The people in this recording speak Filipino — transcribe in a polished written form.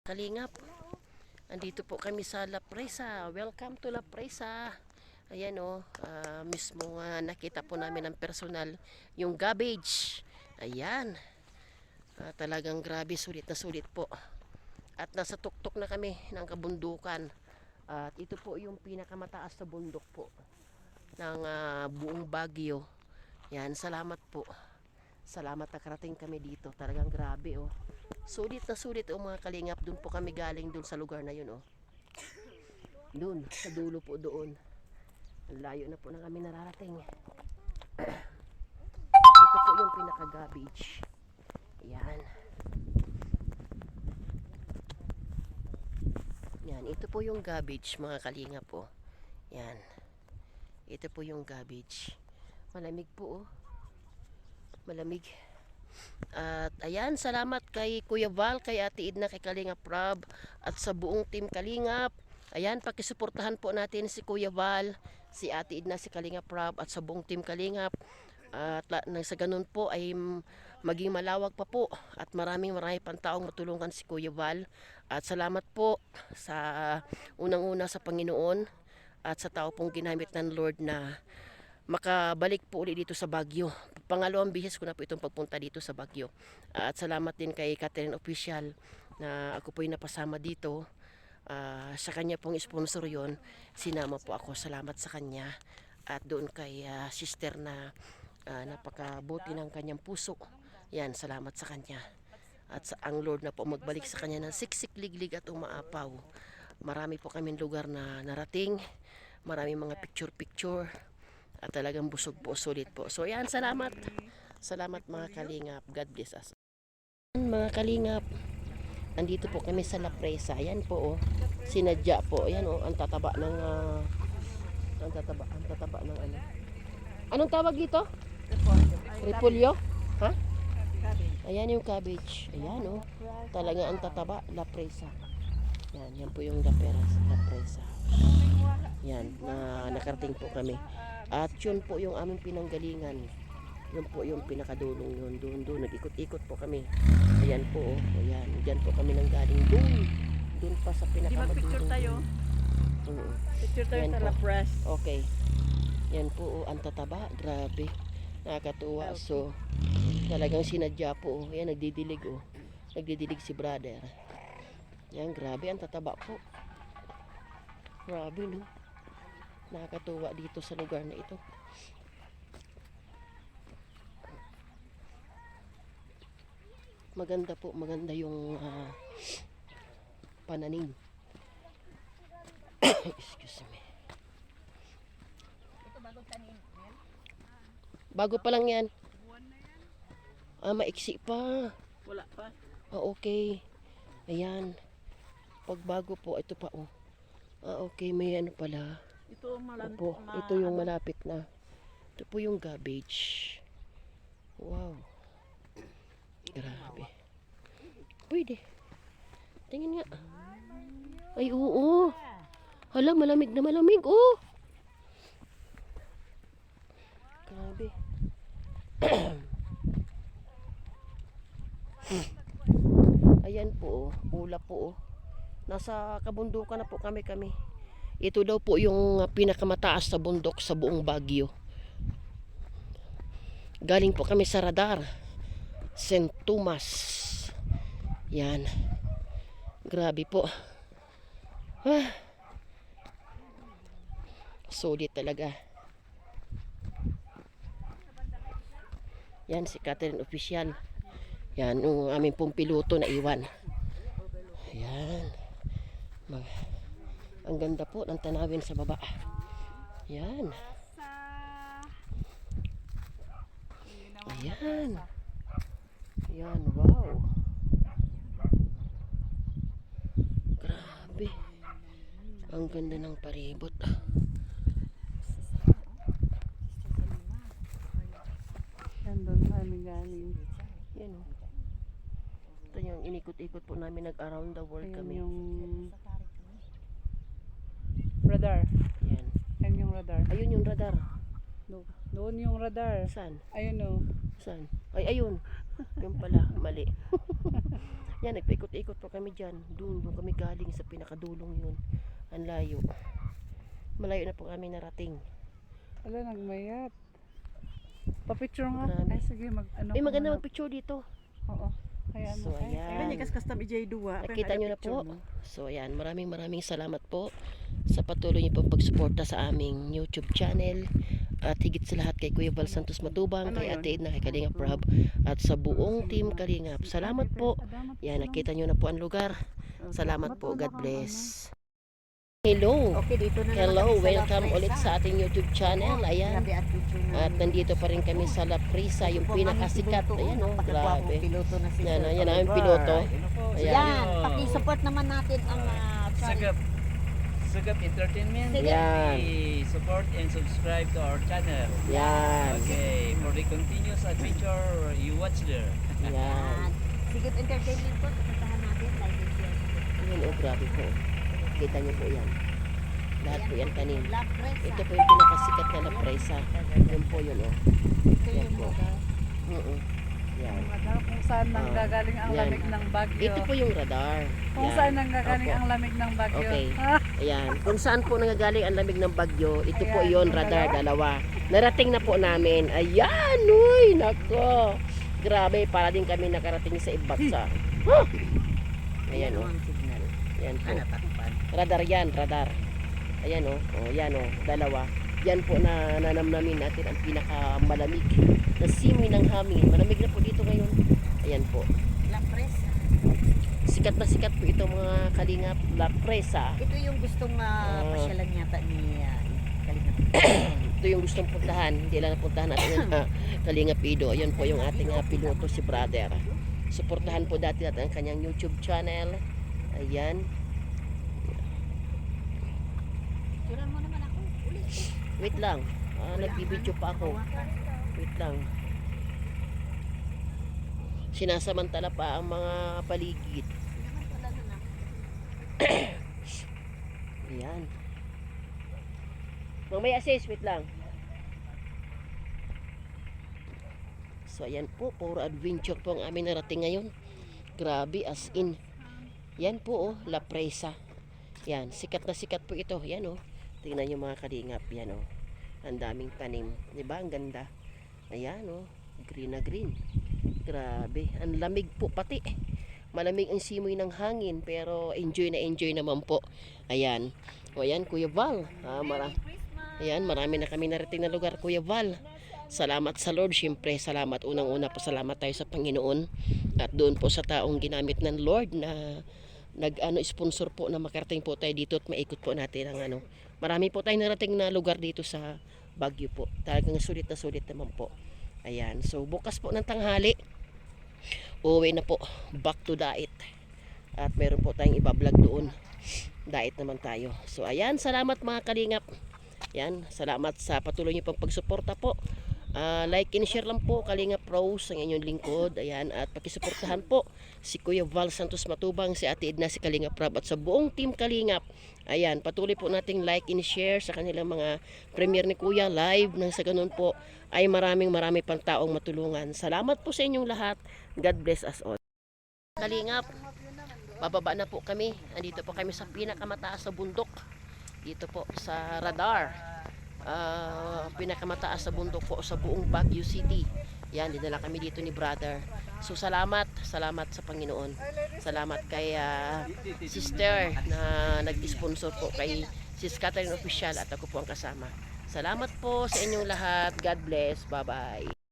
Kalingap, andito po kami sa La Presa. Welcome to La Presa. Ayan o, mismo nakita po namin ng personal yung garbage. Ayan, talagang grabe, sulit na sulit po. At nasa tuktok na kami ng kabundukan. At ito po yung pinakamataas na bundok po ng buong Baguio. Yan, salamat po. Salamat nakarating kami dito. Talagang grabe oh. Sulit na sulit oh mga kalingap. Doon po kami galing doon sa lugar na yun oh. Doon, sa dulo po doon. Ang layo na po na kami nararating. Ito po yung pinaka-garbage. Yan. Yan, ito po yung garbage mga kalingap po. Yan. Ito po yung garbage. Malamig po oh. Malamig. At ayan, salamat kay Kuya Val, kay Ate Edna, kay Kalingap Rob at sa buong team Kalingap. Ayan, pakisuportahan po natin si Kuya Val, si Ate Edna, si Kalingap Rob at sa buong team Kalingap. At sa ganun po ay maging malawak pa po at marami pang taong matulungan si Kuya Val. At salamat po sa unang-una sa Panginoon at sa tao pong ginamit ng Lord na makabalik po ulit dito sa Baguio. Pangalawang bihis ko na po itong pagpunta dito sa Baguio. At salamat din kay Catherine Official na ako po yung napasama dito. Sa kanya pong sponsor yon, sinama po ako. Salamat sa kanya. At doon kay sister na napakabuti ng kanyang puso. Yan, salamat sa kanya. At sa ang Lord na po magbalik sa kanya ng siksik, liglig at umaapaw. Marami po kaming lugar na narating. Marami mga picture-picture. At talagang busog po, sulit po. So yan, salamat. Salamat mga kalingap. God bless us. Mga kalingap, andito po kami sa La Presa. Yan po oh. Sinadya po. Yan oh, ang tataba ng ang tataba ng ano. Anong tawag dito? Repolyo? Ha? Ayan yung cabbage. Ayan oh. Talaga ang tataba, La Presa. Yan po yung La Presa. Yan, nakarating po kami. At yun po yung aming pinanggalingan. Yun po yung pinakadulong yun. Doon. Nag-ikot-ikot po kami. Ayan po. Oh. Ayan. Diyan po kami nanggaling. Doon pa sa pinakamadulong. Di picture tayo? Picture tayo sa La Presa. Okay. Yan po. Oh. Ang tataba. Grabe. Nakakatuwa. So, talagang sinadya po. Oh. Ayan, nagdidilig. Oh. Nagdidilig si brother. Yan, grabe. Ang tataba po. Grabe, no? Nakakatuwa dito sa lugar na ito. Maganda po, maganda yung pananim. Excuse me. Ito bagong tanim. Bago pa lang yan. Maiksi pa. Wala pa. Okay. Ayan. Pag bago po, ito pa oh. Okay, may ano pala. Ito Opo, ito yung malapit na. Ito po yung garbage. Wow. Grabe. Pwede. Tingin nga. Ay, oo. Hala, malamig na malamig. Oh. Grabe. Ayan po. Ulap po. Nasa kabundukan na po kami. Ito daw po yung pinakamataas na bundok sa buong Baguio. Galing po kami sa radar. St. Thomas. Yan. Grabe po. Solid talaga. Yan si Catherine Official. Yan yung aming pong piloto na iwan. Yan. Ang ganda po ng tanawin sa baba. Yan. Ayan. Yan, wow. Grabe. Ang ganda ng paribot. Yan doon kami galing. Yan o. Ito yung inikot-ikot po namin, nag-around the world Ayan kami. yung radar. Yan. Yan yung radar. Ayun yung radar. Doon yung radar. Saan? Ayun o. Saan? Ay, ayun. Yung pala, mali. Yan, nagpaikot-ikot po kami dyan. Doon kami galing sa pinakadulong yun. Ang layo. Malayo na po kami narating. Ala, nagmayat. Pa-picture nga. Grabe. Ay, sige, ano. May maganda mag-picture dito. Oo. Kaya ano. So, ayan. Kaya niya kastam ij2. Nakita nyo na po. So, ayan. Maraming salamat po sa patuloy niyo pong pagsuporta sa aming YouTube channel. At higit sa lahat kay Kuya Val Santos Matubang, Ano kay yun? Ate Edna, kay Kalingap Rob, at sa buong team Kalingap. Salamat po. Yan, nakita nyo na po ang lugar. Salamat po. God bless. Hello. Okay, dito na Hello, naman kami sa welcome La Presa. ulit sa ating YouTube channel. Ayan. Grabe at picture namin. At nandito pa rin kami sa La Presa, yung pinakasikat. Ayan o, grabe. Piloto na si Yan, Sir yan ang Oliver. piloto. Ayan. Yan, paki-support naman natin ang Sagap Sagap Entertainment. Yan. Support and subscribe to our channel. Yan. Okay, for the continuous adventure you watch there. Yan. Sigot Entertainment po, tatantahan natin, like and share. Yan o, grabe po. Kita nyo po yan. Lahat po yan tanim. La Presa. Ito po yung pinakasikat na La Presa. Yan po yun o. Ito Yan yung po. radar. Yan. Yung radar kung saan Ah, nanggagaling ang yan. lamig ng bagyo. Ito po yung radar. Kung Yan. saan nanggagaling Opo. ang lamig ng bagyo. Okay. Ah, Ayan. Kung saan po nanggagaling ang lamig ng bagyo, ito po Ayan, yon yung radar, dalawa. Narating na po namin. Ayan, uy, nako. Grabe, para din kami nakarating sa Ibatsa. Huh! Ayan o. ang signal. Ayan po. Ano, tatupad. Radar yan, radar. Ayan o. Oh, yan o, dalawa. Yan po na nanamnamin natin ang pinakamalamig na simoy ng hangin. Malamig na po dito ngayon. Ayan po. La Presa. Sikat na sikat po ito mga kalingap. La Presa. Ito yung gustong pasyalan yata ni Kalingap. Ito yung gustong puntahan. Hindi lang napuntahan natin yung Kalingap Ido. Ayun po yung ating piloto si brother. Suportahan po dati natin ang kanyang YouTube channel. Ayan. Turan mo naman ako. Ulit. Wait lang. Nagbibidyo pa ako. Wait lang. Sinasamantala pa ang mga paligid. Ayan. Mamaya sis, wait lang. So ayan po, puro adventure po ang aming narating ngayon. Grabe, as in. Yan po oh, La Presa. Yan, sikat na sikat po ito. Yan oh. Tingnan nyo mga kalingap. Yan oh. Ang daming tanim. Diba? Ang ganda. Ayan oh. Green na green. Grabe. Ang lamig po pati. Malamig ang simoy ng hangin. Pero enjoy na enjoy naman po. Ayan. O ayan, Kuya Val. Ayan, marami na kami narating na lugar, Kuya Val. Salamat sa Lord. Siyempre, salamat. Unang-una pa salamat tayo sa Panginoon. At doon po sa taong ginamit ng Lord na sponsor po na makarating po tayo dito at maikot po natin ang marami po tayong narating na lugar dito sa Baguio po. Talagang sulit na sulit naman po. Ayan. So, bukas po ng tanghali, uuwi na po. Back to Dait. At meron po tayong ibablog doon. Dait naman tayo. So, ayan. Salamat mga kalingap. Ayan. Salamat sa patuloy niyo pang pagsuporta po. Like and share lang po Kalingap Rose ang inyong lingkod. Ayan, at pakisuportahan po si Kuya Val Santos Matubang, si Ate Edna, si Kalingap Rob, at sa buong team Kalingap. Ayan, patuloy po nating like and share sa kanilang mga premiere ni Kuya live, nang sa ganun po ay marami pang taong matulungan. Salamat po sa inyong lahat. God bless us all. Kalingap, bababa na po kami. Andito po kami sa pinakamataas sa bundok. Dito po sa radar. Pinakamataas sa bundok po sa buong Baguio City. Yan, dinala kami dito ni brother. So salamat sa Panginoon. Salamat kay sister na nag-sponsor po kay Sis Catherine Official at ako po ang kasama. Salamat po sa inyong lahat. God bless. Bye bye.